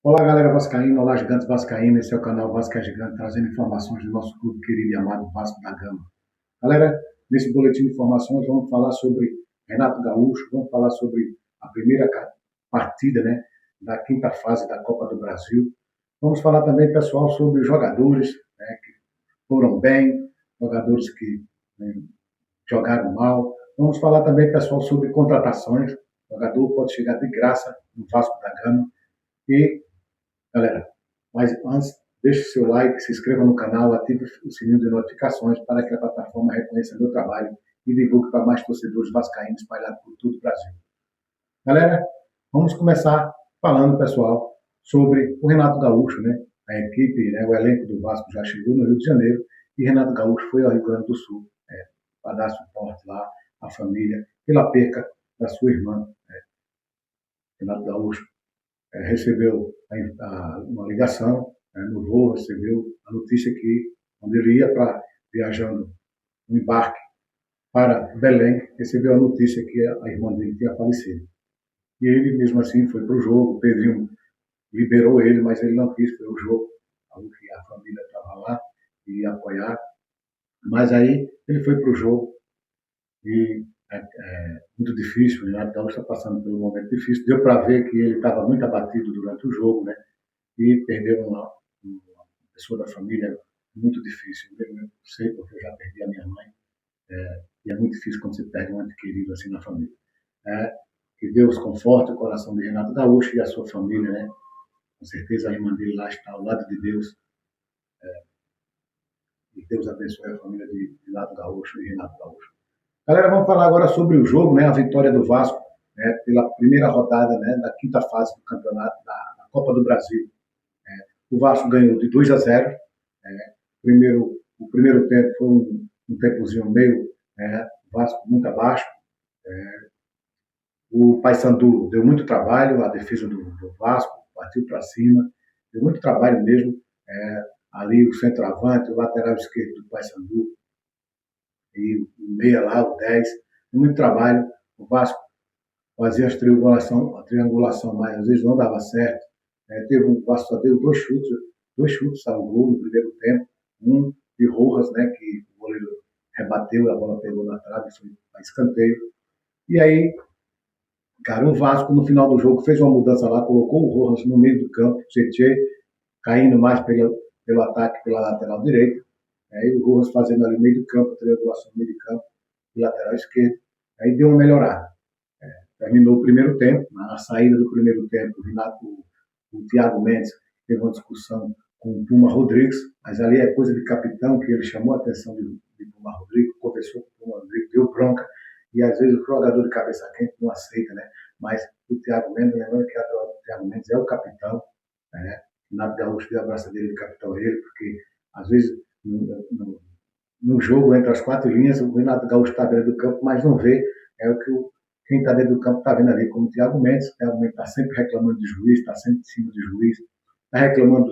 Olá, galera vascaína, olá, gigantes vascaínos, esse é o canal Vasco é Gigante, trazendo informações do nosso clube querido e amado Vasco da Gama. Galera, nesse boletim de informações vamos falar sobre Renato Gaúcho, vamos falar sobre a primeira partida, né, da quinta fase da Copa do Brasil. Vamos falar também, pessoal, sobre os jogadores, né, que foram bem, jogadores que, né, jogaram mal. Vamos falar também, pessoal, sobre contratações. O jogador pode chegar de graça no Vasco da Gama. E galera, mas antes, deixe o seu like, se inscreva no canal, ative o sininho de notificações para que a plataforma reconheça meu trabalho e divulgue para mais torcedores vascaínos espalhados por todo o Brasil. Galera, vamos começar falando, pessoal, sobre o Renato Gaúcho, né? A equipe, né, o elenco do Vasco já chegou no Rio de Janeiro e Renato Gaúcho foi ao Rio Grande do Sul, para dar suporte lá à família pela perca da sua irmã. Renato Gaúcho recebeu uma ligação, no voo, recebeu a notícia que, quando ele ia viajando no embarque para Belém, recebeu a notícia que a irmã dele tinha falecido. E ele, mesmo assim, foi para o jogo, o Pedrinho liberou ele, mas ele não quis, foi o jogo, algo que a família estava lá e ia apoiar. Mas aí ele foi para o jogo e muito difícil, o Renato Gaúcho está passando por um momento difícil. Deu para ver que ele estava muito abatido durante o jogo, né? E perdeu uma pessoa da família muito difícil. Eu sei porque eu já perdi a minha mãe, e é muito difícil quando você perde um ente querido assim na família. É, que Deus conforte o coração de Renato Gaúcho e a sua família, né? Com certeza a irmã dele lá está ao lado de Deus, e Deus abençoe a família de Renato Gaúcho e Renato Gaúcho. Galera, vamos falar agora sobre o jogo, né? A vitória do Vasco, né? Pela primeira rodada, né? Da quinta fase do campeonato da Copa do Brasil. O Vasco ganhou de 2-0. O primeiro tempo foi um tempozinho meio, o Vasco muito abaixo. O Paysandu deu muito trabalho, a defesa do Vasco partiu para cima, deu muito trabalho mesmo. Ali o centroavante, o lateral esquerdo do Paysandu e o meia lá, o 10, deu muito trabalho. O Vasco fazia a triangulação, mas às vezes não dava certo. O Vasco só deu dois chutes ao gol no primeiro tempo, um de Rojas, né, que o goleiro rebateu, a bola pegou na trave, foi para escanteio. E aí, cara, o Vasco no final do jogo fez uma mudança lá, colocou o Rojas no meio do campo, o Tietê caindo mais pelo ataque pela lateral direita, aí o Rojas fazendo ali no meio do campo, triangulação no meio de campo, e lateral esquerdo. Aí deu uma melhorada. Terminou o primeiro tempo, na saída do primeiro tempo, o Thiago Mendes teve uma discussão com o Puma Rodrigues, mas ali é coisa de capitão, que ele chamou a atenção de Puma Rodrigues, conversou com o Puma Rodrigues, deu bronca, e às vezes o jogador de cabeça quente não aceita, né? Mas o Thiago Mendes, lembrando que o Thiago Mendes é o capitão, né? O Renato Gaúcho deu a braça dele de capitão ele, porque às vezes no jogo, entre as quatro linhas, o Renato Gaúcho está dentro do campo, mas não vê, o que quem está dentro do campo está vendo ali, como o Thiago Mendes. O Thiago Mendes está sempre reclamando de juiz, está sempre em cima de juiz, está reclamando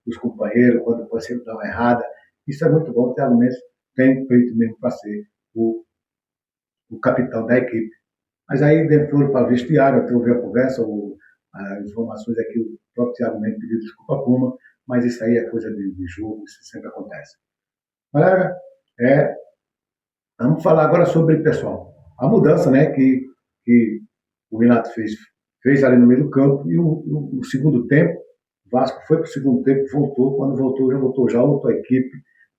dos companheiros quando o parceiro dá uma errada. Isso é muito bom. O Thiago Mendes tem feito mesmo para ser o capitão da equipe. Mas aí foram para o vestiário, até ouvir a conversa, as informações é que o próprio Thiago Mendes pediu desculpa a Puma, mas isso aí é coisa de jogo, isso sempre acontece. Galera, vamos falar agora sobre, pessoal, a mudança, né, que o Renato fez ali no meio do campo, e o segundo tempo, o Vasco foi para o segundo tempo, voltou, quando voltou já outra equipe,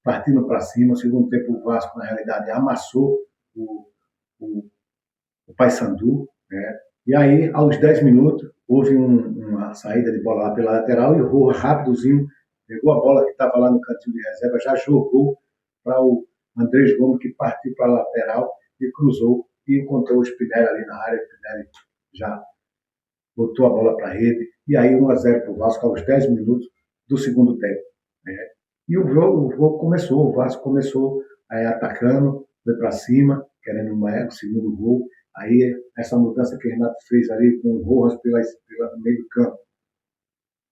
partindo para cima. O segundo tempo o Vasco, na realidade, amassou o, o Paysandu, né? E aí, aos 10 minutos, houve uma saída de bola lá pela lateral, e o Rua, rapidozinho, pegou a bola que estava lá no cantinho de reserva, já jogou para o Andrés Gomes, que partiu para a lateral e cruzou e encontrou o Spinelli ali na área. O Spinelli já botou a bola para a rede, e aí 1-0 para o Vasco aos 10 minutos do segundo tempo. Né? E o jogo começou, o Vasco começou atacando, foi para cima, querendo o segundo gol. Aí essa mudança que o Renato fez ali com o Rojas pelo meio do campo,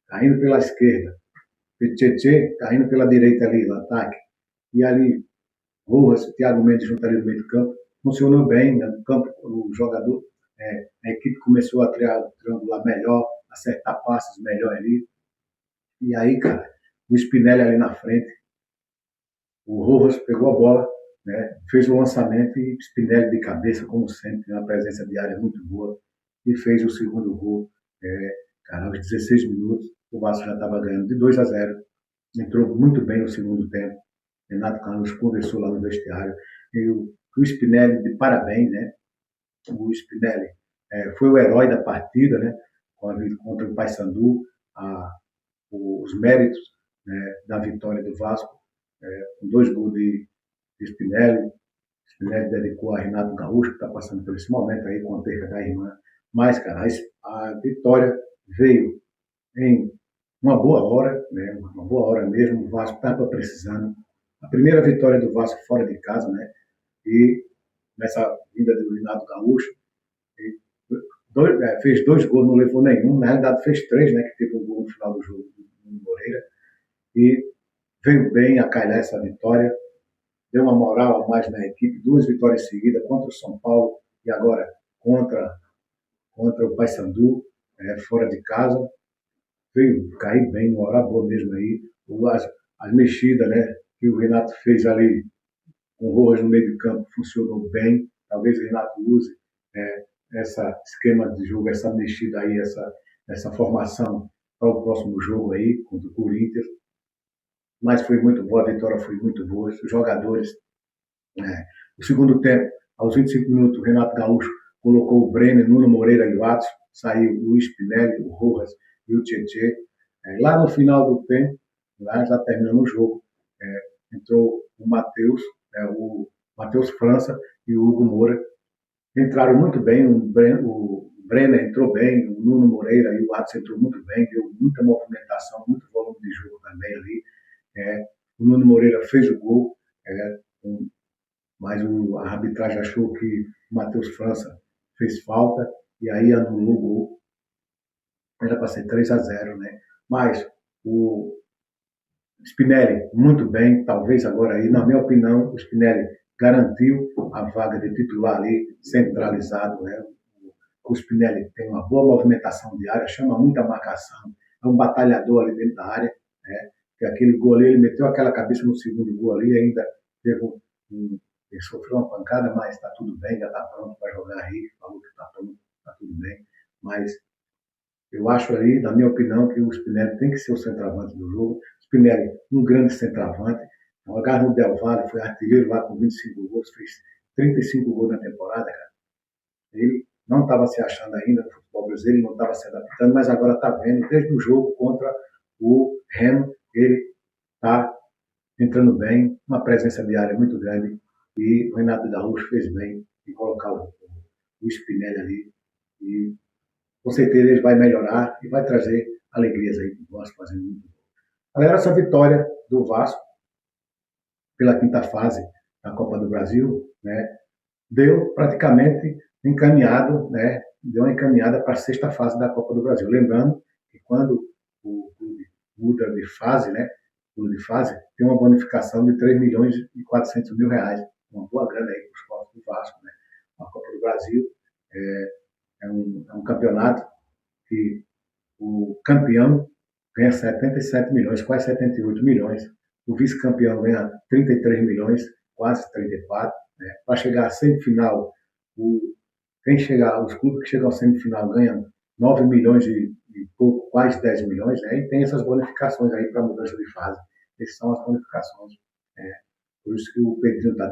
caindo pela esquerda, o Tietê caindo pela direita ali, no ataque, e ali Rojas, Thiago Mendes junto ali no meio do campo, funcionou bem, né? No campo, o jogador, a equipe começou a triangular melhor, acertar passes melhor ali. E aí, cara, o Spinelli ali na frente, o Rojas pegou a bola, né, fez o lançamento e Spinelli de cabeça, como sempre, uma presença de área muito boa, e fez o segundo gol. Cara, aos 16 minutos, o Vasco já estava ganhando de 2-0. Entrou muito bem no segundo tempo. Renato Carlos conversou lá no vestiário. E o Spinelli, de parabéns, né? O Spinelli foi o herói da partida, né? Contra o Paysandu, os méritos, né, da vitória do Vasco, com 2 gols de Spinelli. Spinelli dedicou a Renato Gaúcho, que está passando por esse momento aí com a perda da irmã. Mas, cara, a vitória veio em uma boa hora, né? Uma boa hora mesmo. O Vasco estava precisando. A primeira vitória do Vasco fora de casa, né? E nessa vinda do Renato Gaúcho, fez 2 gols, não levou nenhum. Na realidade, fez 3, né? Que teve um gol no final do jogo do Moreira. E veio bem a calhar essa vitória. Deu uma moral a mais na equipe. 2 vitórias seguidas contra o São Paulo e agora contra o Paysandu, fora de casa. Veio cair bem, uma hora boa mesmo aí. As mexidas, né, que o Renato fez ali com o Rojas no meio de campo funcionou bem. Talvez o Renato use esse esquema de jogo, essa mexida aí, essa formação para o próximo jogo aí contra o Corinthians. Mas foi muito boa, a vitória foi muito boa. Os jogadores, no segundo tempo, aos 25 minutos, o Renato Gaúcho colocou o Brenner, Nuno Moreira e o Watson, saiu o Luiz Spinelli, o Rojas e o Tietê. Lá no final do tempo, lá já terminando o jogo, entrou o Matheus França e o Hugo Moura. Entraram muito bem, o Brenner entrou bem, o Nuno Moreira e o Watson entrou muito bem, deu muita movimentação, muito volume de jogo também ali. O Nuno Moreira fez o gol, mas a arbitragem achou que o Matheus França fez falta e aí anulou o gol. Era para ser 3-0, né? Mas o Spinelli, muito bem, talvez agora aí, na minha opinião, o Spinelli garantiu a vaga de titular ali, centralizado, né? O Spinelli tem uma boa movimentação de área, chama muita marcação, é um batalhador ali dentro da área, né? Que aquele gol ali, ele meteu aquela cabeça no segundo gol ali, ainda teve ele sofreu uma pancada, mas está tudo bem, já está pronto para jogar aí, falou que está pronto, está tudo bem, mas eu acho ali, na minha opinião, que o Spinelli tem que ser o centroavante do jogo. Spinelli, um grande centroavante. O Agarro Del Valle foi artilheiro lá com 25 gols, fez 35 gols na temporada, cara. Ele não estava se achando ainda no futebol brasileiro, não estava se adaptando, mas agora está vendo, desde o jogo contra o Remo, ele está entrando bem, uma presença de área muito grande, e o Renato Gaúcho fez bem em colocar o Spinelli ali, e com certeza ele vai melhorar e vai trazer alegrias aí para o Vasco, fazendo muito bom. Galera, essa vitória do Vasco pela quinta fase da Copa do Brasil, né, deu praticamente encaminhado, né, deu uma encaminhada para a sexta fase da Copa do Brasil. Lembrando que quando o clube muda de fase, né, tem uma bonificação de 3 milhões e 400 mil reais, uma boa grana aí para os povos do Vasco, né. A Copa do Brasil é um campeonato que o campeão ganha 77 milhões, quase 78 milhões. O vice-campeão ganha 33 milhões, quase 34. Né? Para chegar à semifinal, os clubes que chegam à semifinal ganham 9 milhões e pouco, quase 10 milhões. Né? E tem essas bonificações aí para mudança de fase. Essas são as bonificações. Por isso que o Pedrinho está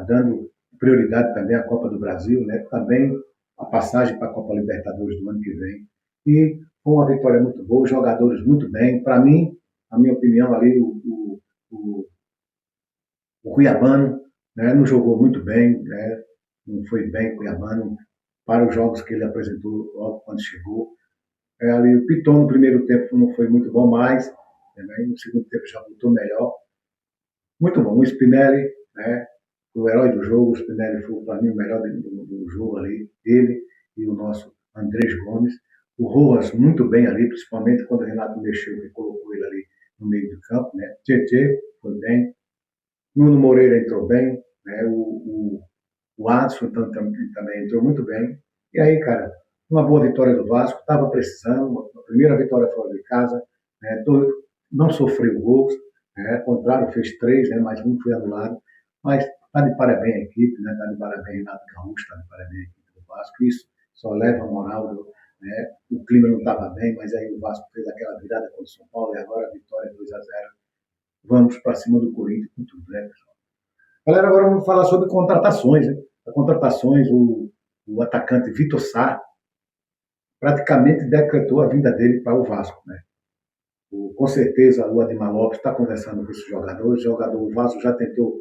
dando prioridade também à Copa do Brasil, né? Também a passagem para a Copa Libertadores do ano que vem. E foi uma vitória muito boa, os jogadores muito bem. Para mim, na minha opinião, ali o Cuiabano, né, não jogou muito bem, né, não foi bem o Cuiabano para os jogos que ele apresentou logo quando chegou. Ali, o Piton no primeiro tempo não foi muito bom, mas né, no segundo tempo já voltou melhor. Muito bom. O Spinelli, né, o herói do jogo, o Spinelli foi para mim o melhor do jogo ali, ele e o nosso Andrés Gomes. O Rojas muito bem ali, principalmente quando o Renato mexeu e colocou ele ali no meio do campo, né? Tietê foi bem, Nuno Moreira entrou bem, né? O Adson também entrou muito bem. E aí, cara, uma boa vitória do Vasco, estava precisando, a primeira vitória fora de casa, né, não sofreu gols, né, ao contrário, fez 3, né, mas um foi anulado, mas está de parabéns a equipe, né, está de parabéns Renato Gaúcho, está de parabéns a equipe do Vasco, isso só leva a moral, né, o clima não estava bem, mas aí o Vasco fez aquela virada contra o São Paulo e agora a vitória 2-0. Vamos para cima do Corinthians com tudo, né, pessoal? Galera, agora vamos falar sobre contratações, né? Contratações, o atacante Vitor Sá praticamente decretou a vinda dele para o Vasco, né? Com certeza o Ademar Lopes está conversando com esse jogador. O Vasco já tentou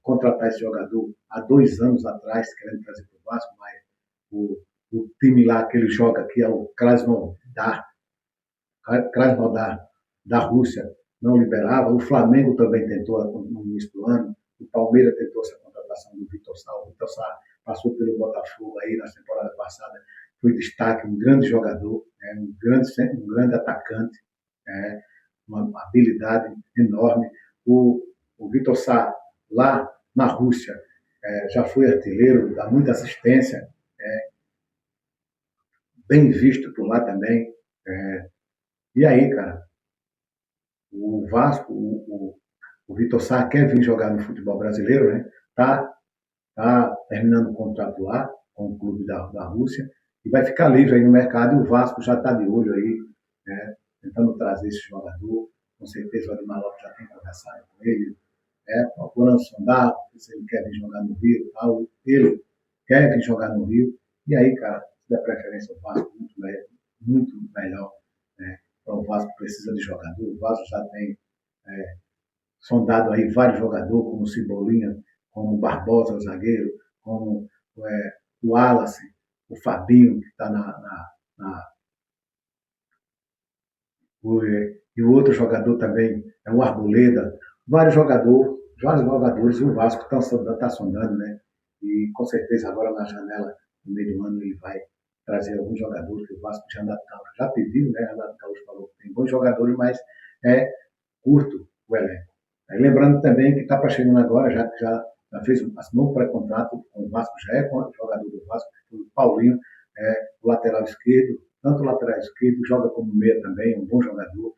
contratar esse jogador há 2 anos atrás, querendo trazer para o Vasco, mas o time lá que ele joga, que é o Krasnodar da Rússia, não liberava. O Flamengo também tentou no início do ano. O Palmeiras tentou essa contratação do Vitor Sá. O Vitor Sá passou pelo Botafogo aí na temporada passada, foi destaque, um grande jogador, um grande atacante, uma habilidade enorme. O Vitor Sá, lá na Rússia, já foi artilheiro, dá muita assistência, bem visto por lá também. E aí, cara, o Vasco, o Vitor Sá quer vir jogar no futebol brasileiro, né? Tá terminando o contrato lá com o clube da Rússia e vai ficar livre aí no mercado, e o Vasco já está de olho aí, né? Tentando trazer esse jogador. Com certeza o Ademar Lopes já tem conversado com ele, procurando sondar se ele quer vir jogar no Rio, tal. Ele quer vir jogar no Rio, e aí, cara, se der preferência ao Vasco, muito melhor, né? Para o Vasco precisa de jogador. O Vasco já tem sondado aí vários jogadores, como o Cebolinha, como o Barbosa, o zagueiro, como o Wallace, o Fabinho, que está e o outro jogador também é o Arboleda. Vários jogadores, o Vasco está sondando, né? E com certeza agora na janela, no meio do ano, ele vai trazer alguns jogadores que o Vasco já pediu, né? Renato Gaúcho falou que tem bons jogadores, mas é curto o elenco. Aí, lembrando também que está para chegando agora, já assinou um pré-contrato com o Vasco, já é jogador do Vasco, o Paulinho, o lateral esquerdo, tanto o lateral esquerdo, joga como meia também, um bom jogador,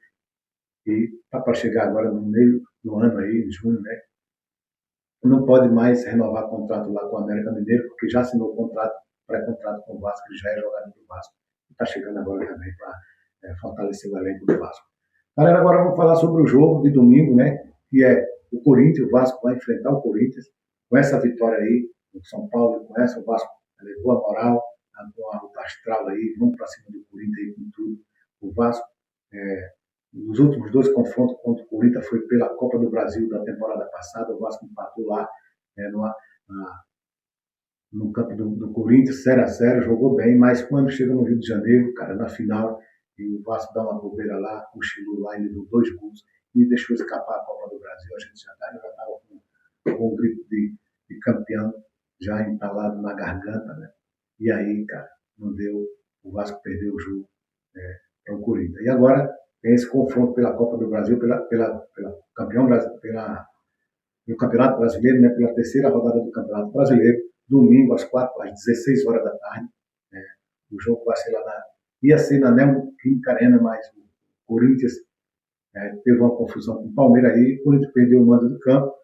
e está para chegar agora no meio do ano aí, em junho, né? Não pode mais renovar contrato lá com o América Mineiro, porque já assinou pré-contrato com o Vasco, ele já é jogador do Vasco, e está chegando agora também para fortalecer o elenco do Vasco. Galera, agora vamos falar sobre o jogo de domingo, né? Que é o Corinthians. O Vasco vai enfrentar o Corinthians com essa vitória aí. O São Paulo com essa, o Vasco levou a moral, com a luta astral aí, vamos para cima do Corinthians aí com tudo. O Vasco, nos últimos 2 confrontos contra o Corinthians foi pela Copa do Brasil da temporada passada. O Vasco empatou lá no campo do Corinthians, 0-0, jogou bem, mas quando chega no Rio de Janeiro, cara, na final, e o Vasco dá uma bobeira lá, cochilou lá, ele deu 2 gols e deixou escapar a Copa do Brasil. A gente já estava com o grito de campeão já entalado na garganta, né? E aí, cara, não deu, o Vasco perdeu o jogo para o Corinthians. E agora tem esse confronto pela Copa do Brasil, pelo Campeonato Brasileiro, né? Pela terceira rodada do Campeonato Brasileiro, domingo às 16 horas da tarde. O jogo vai ser ia ser na Neoquímica Arena, mas o Corinthians teve uma confusão com o Palmeiras aí, o Corinthians perdeu o mando do campo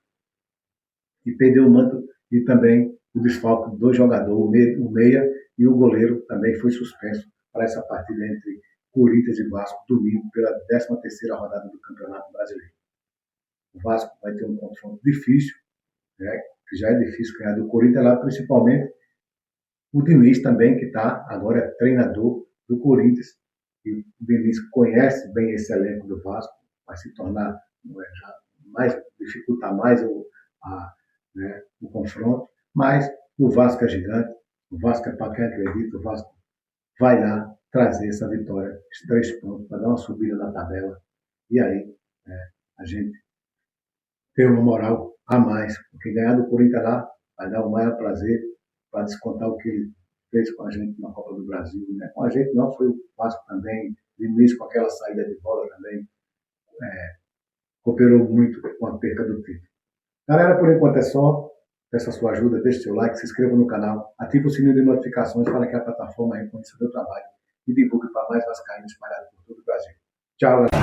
e perdeu o mando e também o desfalque de 2 jogadores, o meia e o goleiro também foi suspenso para essa partida entre Corinthians e Vasco, domingo, pela 13ª rodada do Campeonato Brasileiro. O Vasco vai ter um confronto difícil, né? Que já é difícil ganhar do Corinthians lá, principalmente o Diniz também, que agora é treinador do Corinthians, e o Diniz conhece bem esse elenco do Vasco, vai se tornar, dificultar mais o confronto, mas o Vasco é gigante, o Vasco é para quem acredita, o Vasco vai lá trazer essa vitória, esses 3 pontos, para dar uma subida na tabela, e aí a gente ter uma moral a mais, porque ganhar do Corinthians lá vai dar o maior prazer para descontar o que ele fez com a gente na Copa do Brasil, né? Com a gente não, foi o Vasco também, de início com aquela saída de bola também, cooperou muito com a perca do título. Galera, por enquanto é só, Peço a sua ajuda, deixe seu like, se inscreva no canal, ative o sininho de notificações para que a plataforma reconheça o meu trabalho e divulgue para mais vascaínos espalhados por todo o Brasil. Tchau, galera.